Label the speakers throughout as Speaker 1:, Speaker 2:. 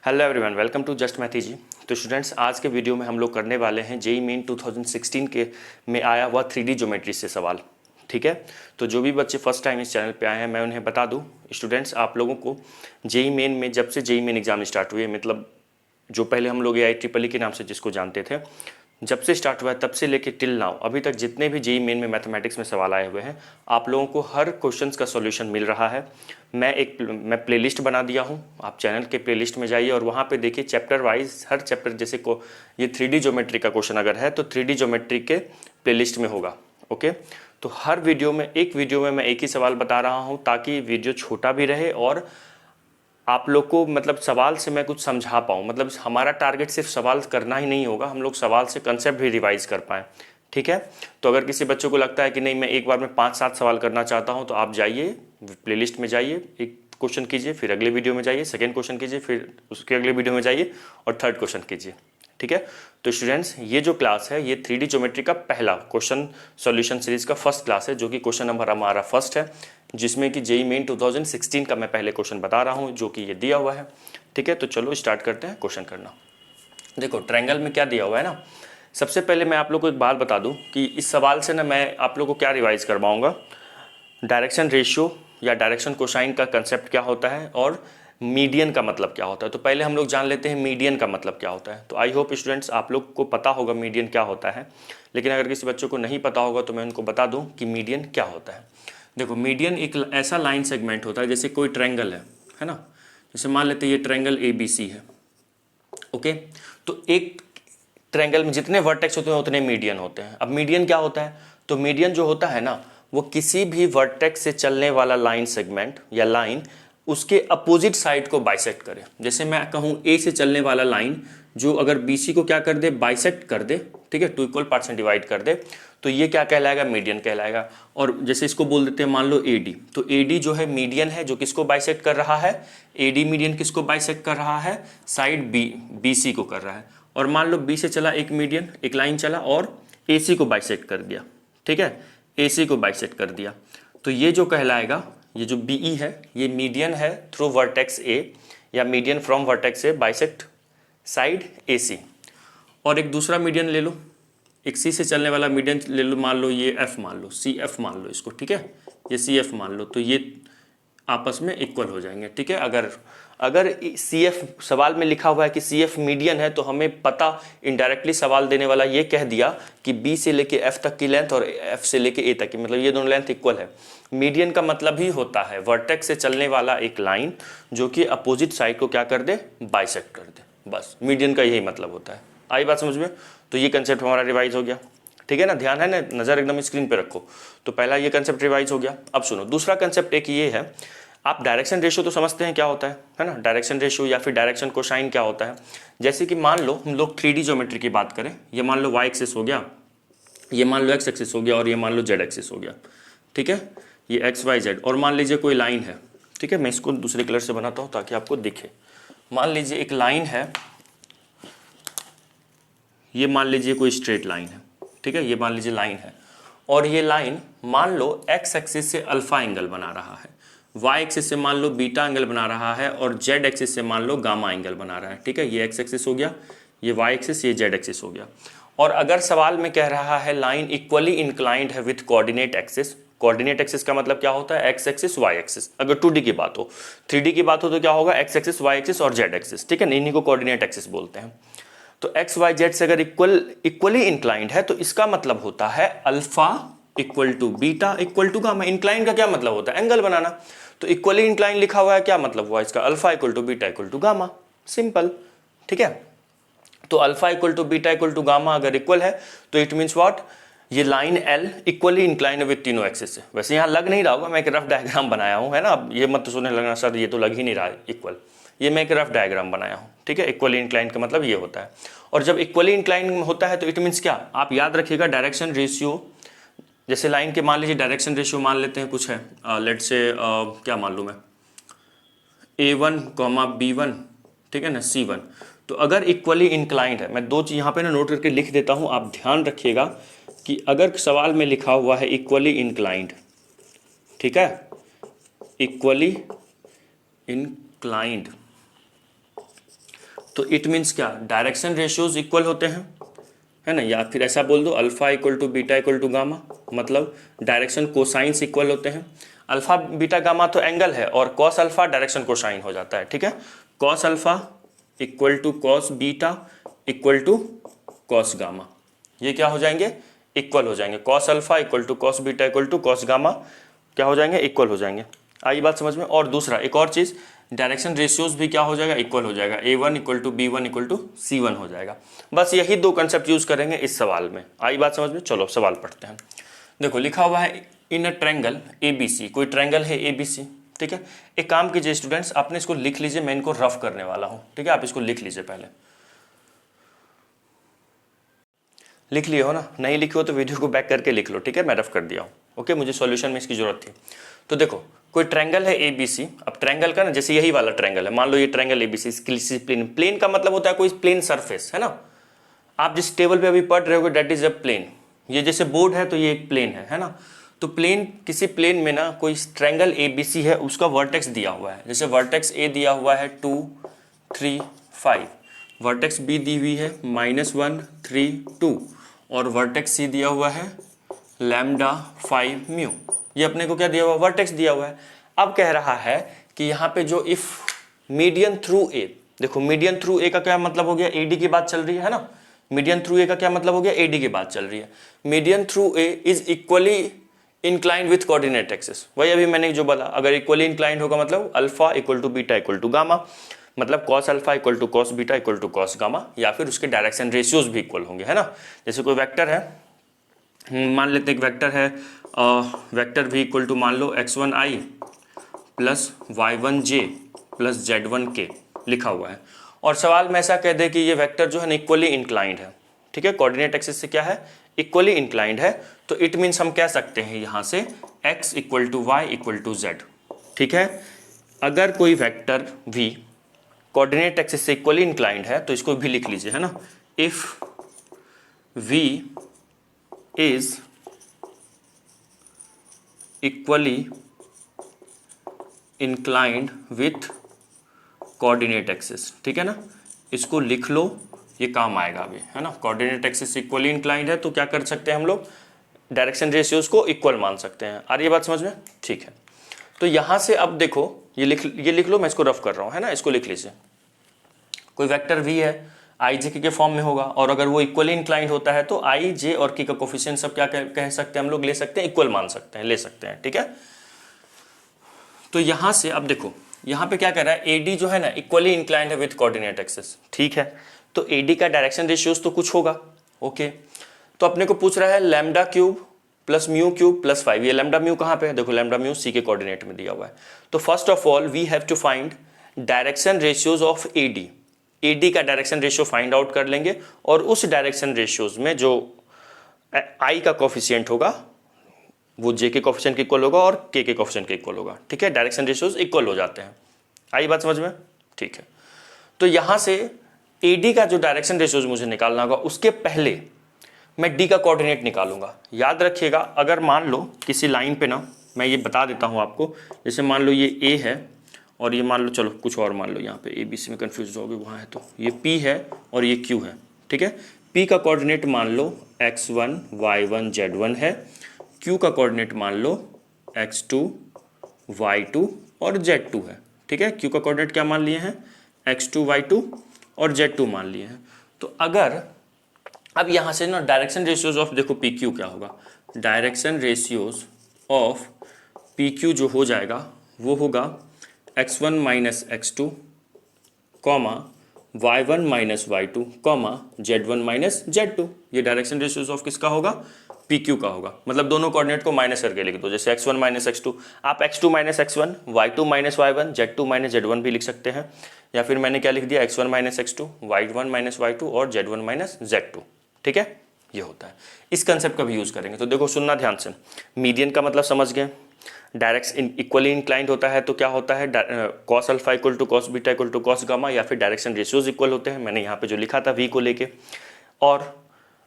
Speaker 1: Hello everyone, welcome to just मैथी जी। तो स्टूडेंट्स, आज के वीडियो में हम लोग करने वाले हैं जेईई मेन 2016 के में आया हुआ 3D ज्योमेट्री से सवाल। ठीक है, तो जो भी बच्चे फर्स्ट टाइम इस चैनल पे आए हैं मैं उन्हें बता दूं, स्टूडेंट्स आप लोगों को जेईई मेन में जब से जेईई मेन एग्जाम स्टार्ट हुए, मतलब जो पहले हम लोग AIEEE के नाम से जिसको जानते थे, जब से स्टार्ट हुआ है तब से लेके टिल नाउ अभी तक जितने भी जेईई मेन में मैथमेटिक्स में सवाल आए हुए हैं, आप लोगों को हर क्वेश्चंस का सॉल्यूशन मिल रहा है। मैं प्लेलिस्ट बना दिया हूं, आप चैनल के प्लेलिस्ट में जाइए और वहां पे देखिए चैप्टर वाइज हर चैप्टर, जैसे को ये 3D ज्योमेट्री का क्वेश्चन अगर है तो 3D ज्योमेट्री के प्लेलिस्ट में होगा। ओके, तो हर वीडियो में मैं एक ही सवाल बता रहा हूँ ताकि वीडियो छोटा भी रहे और आप लोग को मतलब सवाल से मैं कुछ समझा पाऊँ। मतलब हमारा टारगेट सिर्फ सवाल करना ही नहीं होगा, हम लोग सवाल से कंसेप्ट भी रिवाइज कर पाएँ। ठीक है, तो अगर किसी बच्चों को लगता है कि नहीं मैं एक बार में 5-7 सवाल करना चाहता हूँ, तो आप जाइए प्लेलिस्ट में जाइए, एक क्वेश्चन कीजिए, फिर अगले वीडियो में जाइए सेकंड क्वेश्चन कीजिए, फिर उसके अगले वीडियो में जाइए और थर्ड क्वेश्चन कीजिए। ठीक है, तो स्टूडेंट्स ये जो क्लास है ये 3D ज्योमेट्री का पहला क्वेश्चन सॉल्यूशन सीरीज का फर्स्ट क्लास है, जो कि क्वेश्चन नंबर हमारा फर्स्ट है, जिसमें कि जेईई मेन 2016 का मैं पहले क्वेश्चन बता रहा हूँ जो कि ये दिया हुआ है। ठीक है, तो चलो स्टार्ट करते हैं क्वेश्चन करना। देखो ट्रायंगल में क्या दिया हुआ है ना, सबसे पहले मैं आप लोग को एक बात बता दूं कि इस सवाल से ना मैं आप लोग को क्या रिवाइज करवाऊंगा, डायरेक्शन रेशियो या डायरेक्शन कोसाइन का कंसेप्ट क्या होता है और मीडियन का मतलब क्या होता है। तो पहले हम लोग जान लेते हैं मीडियन का मतलब क्या होता है। तो आई होप स्टूडेंट्स आप लोग को पता होगा मीडियन क्या होता है, लेकिन अगर किसी बच्चों को नहीं पता होगा तो मैं उनको बता दूं कि मीडियन क्या होता है। देखो मीडियन एक ऐसा लाइन सेगमेंट होता है, जैसे कोई ट्रायंगल है ना, जैसे मान लेते हैं ये ट्रायंगल ABC है। ओके, तो एक ट्रायंगल में जितने वर्टेक्स होते हैं उतने मीडियन होते हैं। अब मीडियन क्या होता है, तो मीडियन जो होता है ना, वो किसी भी वर्टेक्स से चलने वाला लाइन सेगमेंट या लाइन उसके अपोजिट साइड को बाइसेक्ट करे। जैसे मैं कहूँ A से चलने वाला लाइन जो अगर BC को क्या कर दे, बाइसेक्ट कर दे, ठीक है, 2 इक्वल पार्ट्स में डिवाइड कर दे, तो ये क्या कहलाएगा, मीडियन कहलाएगा। और जैसे इसको बोल देते हैं मान लो AD, तो AD जो है मीडियन है जो किसको बाइसेक्ट कर रहा है, AD मीडियन किसको बाइसेक्ट कर रहा है, साइड BC को कर रहा है। और मान लो B से चला एक मीडियन, एक लाइन चला और AC को बाइसेक्ट कर दिया। ठीक है, AC को बाइसेक्ट कर दिया, तो ये जो कहलाएगा, ये जो BE है ये मीडियन है थ्रू वर्टेक्स A या median from vertex A bisect side AC। और एक दूसरा मीडियन ले लो, एक C से चलने वाला मीडियन ले लो, मान लो ये F मान लो, CF मान लो इसको, ठीक है, ये CF मान लो, तो ये आपस में इक्वल हो जाएंगे। ठीक है, अगर CF सवाल में लिखा हुआ है कि CF मीडियन है, तो हमें पता इनडायरेक्टली सवाल देने वाला ये कह दिया कि B से लेके F तक की लेंथ और F से लेके A तक की, मतलब ये दोनों लेंथ इक्वल है। मीडियन का मतलब ही होता है वर्टेक्स से चलने वाला एक लाइन जो कि अपोजिट साइड को क्या कर दे, बाइसेक्ट कर दे, बस मीडियन का यही मतलब होता है। आई बात समझ में? तो ये कंसेप्ट हमारा रिवाइज हो गया। ठीक है ना, ध्यान है ना, नज़र एकदम स्क्रीन पे रखो। तो पहला ये कंसेप्ट रिवाइज हो गया। अब सुनो दूसरा कंसेप्ट एक ये है, आप डायरेक्शन रेशियो तो समझते हैं क्या होता है ना, डायरेक्शन रेशियो या फिर डायरेक्शन कोसाइन क्या होता है। जैसे कि मान लो हम लोग 3D ज्योमेट्री की बात करें, ये मान लो Y एक्सिस हो गया, ये मान लो X एक्सिस हो गया और ये मान लो Z एक्सिस हो गया। ठीक है, ये XYZ, और मान लीजिए कोई लाइन है। ठीक है, मैं इसको दूसरे कलर से बनाता हूँ ताकि आपको दिखे। मान लीजिए एक लाइन है, ये मान लीजिए कोई स्ट्रेट लाइन है। ठीक है, ये मान लीजिए लाइन है और ये लाइन मान लो X एक्सिस से अल्फा एंगल बना रहा है, Y एक्सिस से मान लो बीटा एंगल बना रहा है और Z एक्सिस से मान लो गामा एंगल बना रहा है। ठीक है, ये X एक्सिस हो गया, ये Y एक्सिस, ये Z एक्सिस हो गया। और अगर सवाल में कह रहा है लाइन इक्वली इंक्लाइंड है with coordinate axis, coordinate axis का मतलब क्या होता है, X एक्सिस Y एक्सिस। अगर 2D की बात हो, 3D की बात हो तो क्या होगा, X एक्सिस Y एक्सिस और Z एक्सिस। ठीक है, इन्हीं को कोऑर्डिनेट एक्सिस बोलते हैं। तो XYZ से अगर इक्वली इंक्लाइंड है तो इसका मतलब होता है alpha equal to beta equal to gamma. Incline का क्या मतलब होता है, एंगल बनाना। तो इक्वली इंक्लाइन लिखा हुआ है, क्या मतलब हुआ इसका, alpha equal to beta equal to gamma, simple. ठीक है, तो alpha equal to beta equal to gamma अगर इक्वल है तो इट मीन्स व्हाट, ये line L equally incline with तीनों एक्सिस से। वैसे यहाँ लग नहीं रहा होगा, मैं एक रफ डायग्राम बनाया हूँ, है ना, अब ये मत सोचने लगना सर ये तो लग ही नहीं रहा है इक्वल, ये मैं एक रफ डायग्राम बनाया हूँ। ठीक है, इक्वली इंक्लाइन का मतलब ये होता है। और जब इक्वली इंक्लाइन होता है तो इट मीन्स क्या, आप याद रखिएगा डायरेक्शन रेशियो, जैसे लाइन के मान लीजिए डायरेक्शन रेशियो मान लेते हैं कुछ है, लेट से क्या मान लूँ मैं, A1, B1, ठीक है ना, C1। तो अगर इक्वली इंक्लाइंड है, मैं दो चीज़ यहाँ पे ना नोट करके लिख देता हूँ, आप ध्यान रखिएगा कि अगर सवाल में लिखा हुआ है इक्वली इंक्लाइंड, ठीक है, इक्वली इंक्लाइंड, तो इट मीन्स क्या, डायरेक्शन रेशियोज इक्वल होते हैं, है ना, या फिर ऐसा बोल दो alpha equal to beta equal to gamma, मतलब डायरेक्शन कोसाइंस इक्वल होते हैं। अल्फा बीटा गामा तो एंगल है और कॉस अल्फा डायरेक्शन कोसाइन हो जाता है, ठीक है। Cos alpha equal to cos beta equal to cos gamma, ये क्या हो जाएंगे, इक्वल हो जाएंगे। Cos alpha equal to cos beta equal to cos gamma क्या हो जाएंगे, इक्वल हो जाएंगे। आई बात समझ में। और दूसरा एक और चीज़, डायरेक्शन रेशियोज भी क्या हो जाएगा, इक्वल हो जाएगा। A1 equal to B1 equal to C1 हो जाएगा। बस यही दो कंसेप्ट यूज करेंगे इस सवाल में। आई बात समझ में। चलो सवाल पढ़ते हैं। देखो लिखा हुआ है इन अ ट्रायंगल ABC, कोई ट्रायंगल है ABC, ठीक है। एक काम कीजिए स्टूडेंट्स, आपने इसको लिख लीजिए, मैं इनको रफ करने वाला हूँ, ठीक है। आप इसको लिख लीजिए, पहले लिख लिए हो ना, नहीं लिखे हो तो वीडियो को बैक करके लिख लो, ठीक है। मैं रफ कर दिया हूँ, ओके। मुझे सॉल्यूशन में इसकी जरूरत थी। तो देखो कोई ट्रायंगल है ABC। अब ट्रायंगल का ना, जैसे यही वाला ट्रायंगल है, मान लो ये ट्रायंगल ABC, प्लेन, प्लेन का मतलब होता है कोई प्लेन सरफेस, है ना। आप जिस टेबल पे अभी पढ़ रहे हो दैट इज अ प्लेन। ये जैसे बोर्ड है तो ये एक प्लेन है ना। तो प्लेन, किसी प्लेन में ना कोई ट्रायंगल ABC है, उसका वर्टेक्स दिया हुआ है। जैसे वर्टेक्स A दिया हुआ है 2, 3, 5, वर्टेक्स B दी हुई है -1, 3, 2, और वर्टेक्स C दिया हुआ है लैम्डा 5 म्यू। ये अपने को क्या दिया हुआ, वर्टेक्स दिया हुआ है। अब कह रहा है कि यहाँ पे जो इफ मीडियन थ्रू A, देखो मीडियन थ्रू A का क्या मतलब हो गया, AD की बात चल रही है ना। मीडियन थ्रू A का क्या मतलब हो गया, AD की बात चल रही है। Median through A is equally inclined with coordinate axis. वही अभी मैंने जो बोला, अगर इक्वली इंक्लाइंड होगा मतलब alpha equal to beta equal to gamma, मतलब cos alpha equal to cos beta equal to cos gamma, या फिर उसके डायरेक्शन रेशियोज भी इक्वल होंगे, है ना। जैसे कोई वेक्टर है, मान लेते हैं एक वेक्टर है, वेक्टर भी इक्वल टू मान लो x1i plus y1j plus z1k लिखा हुआ है। और सवाल में ऐसा कह दे कि ये वेक्टर जो है ना इक्वली इंक्लाइंड है, ठीक है, कोऑर्डिनेट एक्सिस से क्या है, इक्वली इंक्लाइंड है। तो इट मीन्स हम कह सकते हैं यहाँ से x equal to y equal to z, ठीक है। अगर कोई वेक्टर v कोऑर्डिनेट एक्सिस से इक्वली इंक्लाइंड है तो इसको भी लिख लीजिए, है ना। If v is equally inclined with coordinate axis, ठीक है ना। इसको लिख लो, ये काम आएगा अभी, है ना। कोऑर्डिनेट एक्सिस इक्वली इंक्लाइंड है तो क्या कर सकते हैं हम लोग, डायरेक्शन रेशियोज को इक्वल मान सकते हैं। आ रही है बात समझ में, ठीक है। तो यहां से अब देखो ये लिख लो, मैं इसको रफ कर रहा हूं, है ना। इसको लिख लीजिए, कोई वेक्टर v है i j के फॉर्म में होगा, और अगर वो इक्वली इंक्लाइंड होता है तो i j और k का कोफिशिएंट सब क्या कह सकते हैं हम लोग, ले सकते हैं, इक्वल मान सकते हैं, ले सकते हैं, ठीक है। तो यहां से अब देखो यहाँ पे क्या कर रहा है, AD जो है ना इक्वली इंक्लाइंड है विथ कोऑर्डिनेट एक्सिस, ठीक है। तो AD का डायरेक्शन रेशियोज तो कुछ होगा, ओके। तो अपने को पूछ रहा है lambda cube plus mu cube plus 5। ये लैम्डा म्यू कहाँ पे है, देखो लैम्डा म्यू C के कोऑर्डिनेट में दिया हुआ है। तो first of all we have to find direction ratios of AD का डायरेक्शन रेशियो फाइंड आउट कर लेंगे, और उस डायरेक्शन रेशियोज में जो I का कोफिशिएंट होगा वो J के कोफिशिएंट के इक्वल होगा और K के कोफिशिएंट के इक्वल होगा, ठीक है। डायरेक्शन रेशियोज इक्वल हो जाते हैं। आई बात समझ में, ठीक है। तो यहां से AD का जो डायरेक्शन रेशियोज मुझे निकालना होगा, उसके पहले मैं D का कोऑर्डिनेट निकालूंगा। याद रखिएगा, अगर मान लो किसी लाइन पे ना, मैं ये बता देता हूं आपको, जैसे मान लो ये A है और ये मान लो, चलो कुछ और मान लो, यहाँ पे ABC में कंफ्यूज हो गए, वहाँ है तो ये P है और ये Q है, ठीक है। P का कोऑर्डिनेट मान लो x1 y1 z1 है, Q का कोऑर्डिनेट मान लो x2 y2 और z2 है, ठीक है। Q का कोऑर्डिनेट क्या मान लिए हैं, x2 y2 और z2 मान लिए हैं। तो अगर अब यहाँ से ना डायरेक्शन रेशियोज ऑफ, देखो PQ क्या होगा, डायरेक्शन रेशियोज ऑफ PQ जो हो जाएगा वो होगा x1 minus x2 comma y1 minus y2 comma z1 minus z2। ये डायरेक्शन रेशियोज ऑफ किसका होगा, PQ का होगा। मतलब दोनों कोऑर्डिनेट को माइनस करके लिख दो, जैसे x1 माइनस x2, आप x2 minus x1, y2 minus y1, z2 minus z1 भी लिख सकते हैं, या फिर मैंने क्या लिख दिया, x1 minus x2, y1 minus y2 और z1 माइनस z2, ठीक है। ये होता है, इस कंसेप्ट का भी यूज करेंगे। तो देखो सुनना ध्यान से, मीडियन का मतलब समझ गए, डायरेक्शन इक्वली इंक्लाइंड होता है तो क्या होता है, cos alpha equal to cos beta equal to cos gamma, या फिर डायरेक्शन रेशियोज इक्वल होते हैं। मैंने यहाँ पे जो लिखा था V को लेके, और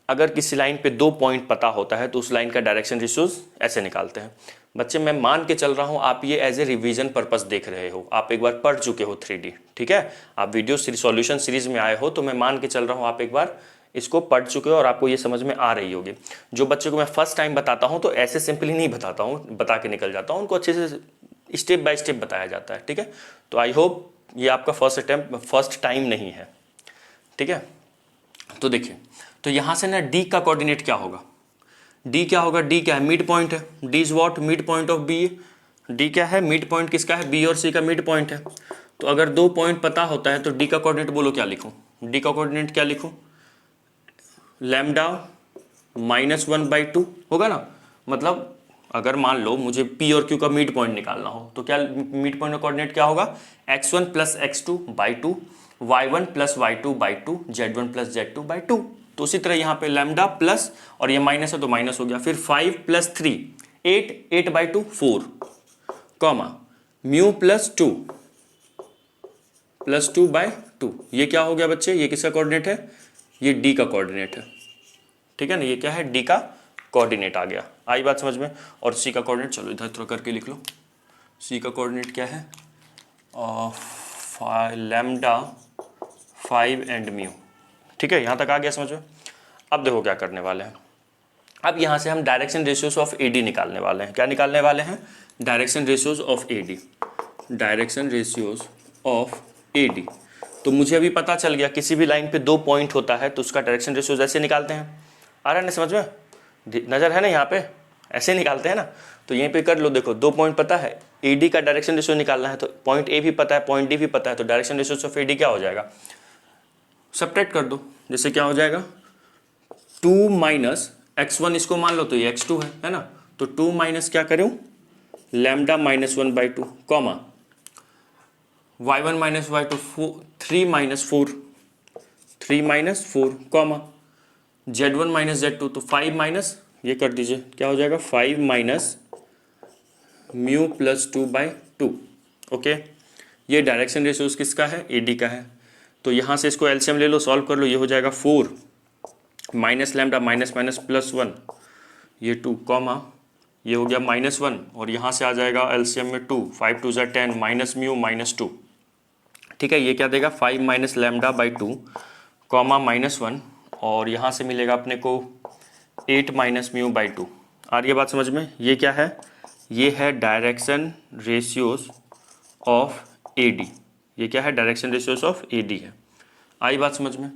Speaker 1: अगर किसी लाइन पे 2 पॉइंट पता होता है तो उस लाइन का डायरेक्शन रेशियोज ऐसे निकालते हैं। बच्चे मैं मान के चल रहा हूँ आप ये एज ए रिवीजन पर्पस देख रहे हो, आप एक बार पढ़ चुके हो 3D, ठीक है, आप वीडियो सॉल्यूशन सीरीज में आए हो, तो मैं मान के चल रहा हूँ आप एक बार इसको पढ़ चुके हो और आपको ये समझ में आ रही होगी। जो बच्चे को मैं फर्स्ट टाइम बताता हूँ तो ऐसे सिंपली नहीं बताता हूँ, बता के निकल जाता हूँ, उनको अच्छे से स्टेप बाय स्टेप बताया जाता है, ठीक है। तो आई होप ये आपका फर्स्ट टाइम नहीं है, ठीक है। तो देखिए, तो यहाँ से ना डी का कोऑर्डिनेट क्या होगा, डी क्या होगा, डी क्या है, मिड पॉइंट है, D is what, mid point of B. D क्या है, मिड पॉइंट किसका है, बी और सी का मिड पॉइंट है। तो अगर 2 पॉइंट पता होता है तो डी का कोऑर्डिनेट बोलो क्या लिखूं, डी का कोऑर्डिनेट क्या लिखूं, लैम्डा -1/2 होगा ना। मतलब अगर मान लो मुझे पी और क्यू का मिड पॉइंट निकालना हो तो क्या मिड पॉइंट का कोऑर्डिनेट क्या होगा, x1 + x2/2, y1 + y2/2, z1 + z2/2। तो उसी तरह यहाँ पे लैम्डा प्लस और ये माइनस है तो माइनस हो गया, फिर 5 + 3 8/2 4, कॉमा म्यू +2 + 2/2। ये क्या हो गया बच्चे, ये किसका कोऑर्डिनेट है, ये डी का कोऑर्डिनेट है, ठीक है ना। ये क्या है, डी का कोऑर्डिनेट आ गया, आई बात समझ में। और सी का कोऑर्डिनेट चलो इधर थोड़ा करके लिख लो, सी का कोऑर्डिनेट क्या है, लैम्डा 5 एंड म्यू, ठीक है, यहाँ तक आ गया समझ में। अब देखो क्या करने वाले हैं, अब यहाँ से हम डायरेक्शन रेशियोज ऑफ एडी निकालने वाले हैं। क्या निकालने वाले हैं, direction ratios of AD, direction ratios of AD. तो मुझे अभी पता चल गया किसी भी लाइन पे 2 पॉइंट होता है तो उसका डायरेक्शन रेशियोज ऐसे निकालते हैं। आ रहा है ना समझ में, नज़र है ना यहाँ पे, ऐसे निकालते हैं ना। तो यहीं पे कर लो, देखो 2 पॉइंट पता है, एडी का डायरेक्शन रेशियो निकालना है तो पॉइंट ए भी पता है, पॉइंट डी भी पता है, तो डायरेक्शन रेशियोज ऑफ एडी क्या हो जाएगा, सब्ट्रैक्ट कर दो। जैसे क्या हो जाएगा, 2 - x1 इसको मान लो तो ये x2 है ना। तो 2 माइनस क्या करूँ, lambda -1/2, comma y1 - y2 3 - 4, comma z1 - z2 तो 5 माइनस ये कर दीजिए, क्या हो जाएगा 5 - म्यू +2/2। ओके, ये डायरेक्शन रेशियोज किसका है, एडी का है। तो यहाँ से इसको एलसीएम ले लो, सॉल्व कर लो, ये हो जाएगा 4 माइनस लैम्डा +1 ये 2, कॉमा ये हो गया -1 और यहाँ से आ जाएगा एलसीएम में 2, 5 2 = 10 माइनस म्यू -2, ठीक है। ये क्या देगा 5 - λ/2, कॉमा -1 और यहाँ से मिलेगा अपने को 8 - μ/2। आ रही है बात समझ में, ये क्या है, ये है डायरेक्शन रेशियोज ऑफ एडी, ये क्या है, डायरेक्शन रेशियोज ऑफ एडी है। आई बात समझ में,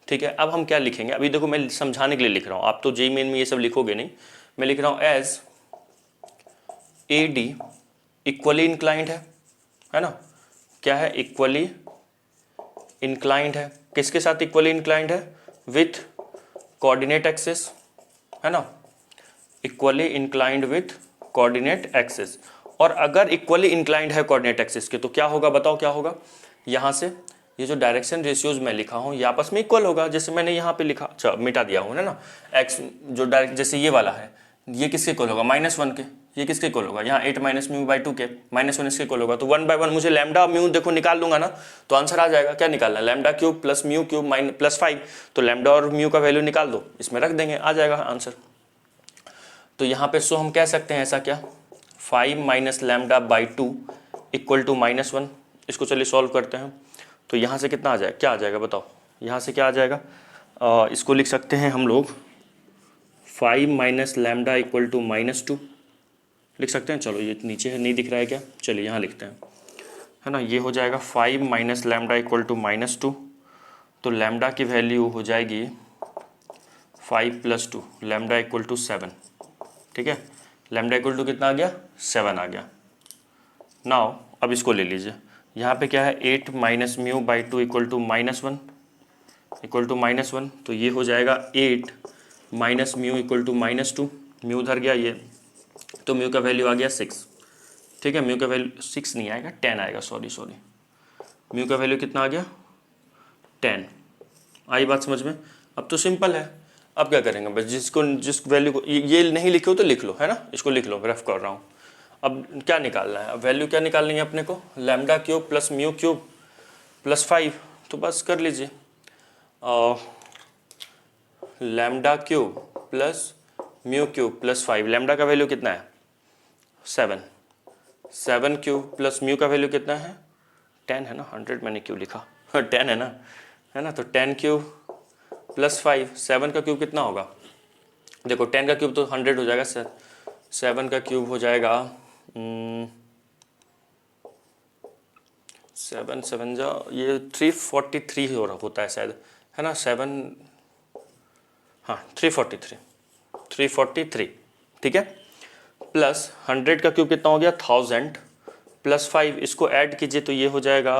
Speaker 1: ठीक है। अब हम क्या लिखेंगे, अभी देखो मैं समझाने के लिए लिख रहा हूँ, आप तो जेईई मेन में ये सब लिखोगे नहीं, मैं लिख रहा हूँ एज एडी इक्वली इंक्लाइंड है ना। क्या है, इक्वली इंक्लाइंड है, किसके साथ इक्वली इंक्लाइंड है, विथ कोऑर्डिनेट एक्सिस, है ना, equally inclined with coordinate axis. और अगर इक्वली इंक्लाइंड है कोऑर्डिनेट एक्सिस के तो क्या होगा, बताओ क्या होगा, यहाँ से ये जो डायरेक्शन रेशियोज मैं लिखा हूँ ये आपस में इक्वल होगा। जैसे मैंने यहाँ पे लिखा, अच्छा मिटा दिया हूँ, है ना, एक्स जो डायरेक्ट, जैसे ये वाला है, ये किसके इक्वल होगा, -1 के, ये किसके इक्वल होगा, यहाँ 8 - μ/2 के, -1 इसके इक्वल होगा। तो 1/1 मुझे लैम्डा म्यू देखो निकाल लूंगा ना, तो आंसर आ जाएगा, क्या निकालना है, लैम्डा क्यूब + म्यू क्यूब +5। तो लैम्डा और म्यू का वैल्यू निकाल दो, इसमें रख देंगे, आ जाएगा आंसर। तो यहाँ पे सो हम कह सकते हैं ऐसा क्या, 5 - λ/2 = -1। इसको चलिए सॉल्व करते हैं। तो यहाँ से कितना आ जाएगा, क्या आ जाएगा बताओ, यहाँ से क्या आ जाएगा, इसको लिख सकते हैं हम लोग 5 - λ = -2 लिख सकते हैं। चलो ये नीचे है, नहीं दिख रहा है क्या, चलिए यहाँ लिखते हैं, है ना। ये हो जाएगा 5 - λ = -2, तो लैम्डा की वैल्यू हो जाएगी 5 + 2, लैम्डा = 7, ठीक है। लैम्डा = कितना आ गया, 7 आ गया। नाउ अब इसको ले लीजिए, यहाँ पे क्या है 8 - μ/2 = -1, तो ये हो जाएगा 8 - μ = -2, म्यू उधर गया ये, तो म्यू का वैल्यू आ गया 6, ठीक है। म्यू का वैल्यू 6 नहीं आएगा, 10 आएगा, सॉरी म्यू का वैल्यू कितना आ गया 10। आई बात समझ में, अब तो सिंपल है। अब क्या करेंगे, बस जिस वैल्यू को ये नहीं लिखे हो तो लिख लो, है ना, इसको लिख लो, रफ कर रहा हूँ। अब क्या निकालना है, अब वैल्यू क्या निकालनी है अपने को, लैम्डा क्यूब + म्यू क्यूब +5, तो बस कर लीजिए। Lambda cube plus mu cube plus 5। Lambda का वैल्यू कितना है 7, 7 क्यूब प्लस म्यू का वैल्यू कितना है 10 है ना, 100 मैंने क्यों लिखा 10 है ना, तो 10 क्यूब प्लस 5, 7 का क्यूब कितना होगा, देखो 10 का क्यूब तो 100 हो जाएगा सर, 7 का क्यूब हो जाएगा 7 7 जा ये 343 होता है शायद, है ना 7, हाँ 343 ठीक है। प्लस 100 का क्यूब कितना हो गया 1000 प्लस 5, इसको ऐड कीजिए तो ये हो जाएगा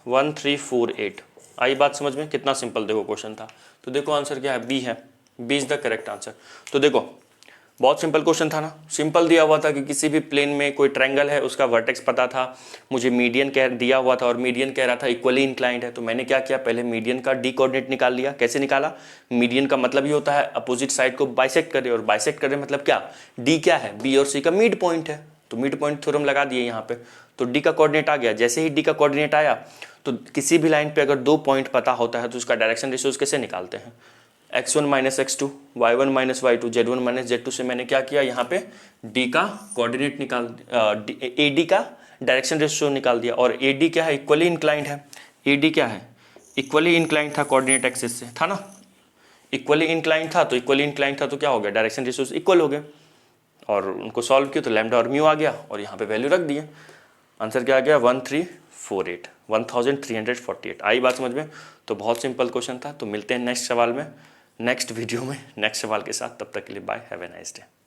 Speaker 1: 1348। आई बात समझ में, कितना सिंपल देखो क्वेश्चन था। तो देखो आंसर क्या है, बी है, B is the correct answer. तो देखो बहुत सिंपल क्वेश्चन था ना, सिंपल दिया हुआ था कि किसी भी प्लेन में कोई ट्रायंगल है, उसका वर्टेक्स पता था, मुझे मीडियन कह दिया हुआ था और मीडियन कह रहा था इक्वली इंक्लाइंड है। तो मैंने क्या किया, पहले मीडियन का डी कोऑर्डिनेट निकाल लिया। कैसे निकाला, मीडियन का मतलब ही होता है अपोजिट साइड को बाइसेक्ट करे, और बाइसेक्ट करे मतलब क्या, डी क्या है, बी और सी का मिड पॉइंट है, तो मिड पॉइंट थ्योरम लगा दिए यहाँ पे। तो डी का कोऑर्डिनेट आ गया। जैसे ही डी का कोऑर्डिनेट आया तो किसी भी लाइन पे अगर 2 पॉइंट पता होता है तो उसका डायरेक्शन रेशियोज कैसे निकालते हैं, x1 minus x2, y1 minus y2, z1 minus z2 से मैंने क्या किया, यहाँ पे d का कोऑर्डिनेट निकाल, AD का डायरेक्शन रेशियो निकाल दिया। और AD क्या है, इक्वली इंक्लाइंड है। AD क्या है, इक्वली इंक्लाइंड था कोऑर्डिनेट एक्सिस से, था ना, इक्वली इंक्लाइंड था, तो इक्वली इंक्लाइंड था तो क्या हो गया, डायरेक्शन रेशियोज इक्वल हो गए। और उनको सॉल्व किया तो लैम्डा और म्यू आ गया और यहाँ पे वैल्यू रख दिए। आंसर क्या आ गया 1348। आई बात समझ में। तो बहुत सिंपल क्वेश्चन था। तो मिलते हैं नेक्स्ट सवाल में, नेक्स्ट वीडियो में, नेक्स्ट सवाल के साथ। तब तक के लिए bye, have a nice day.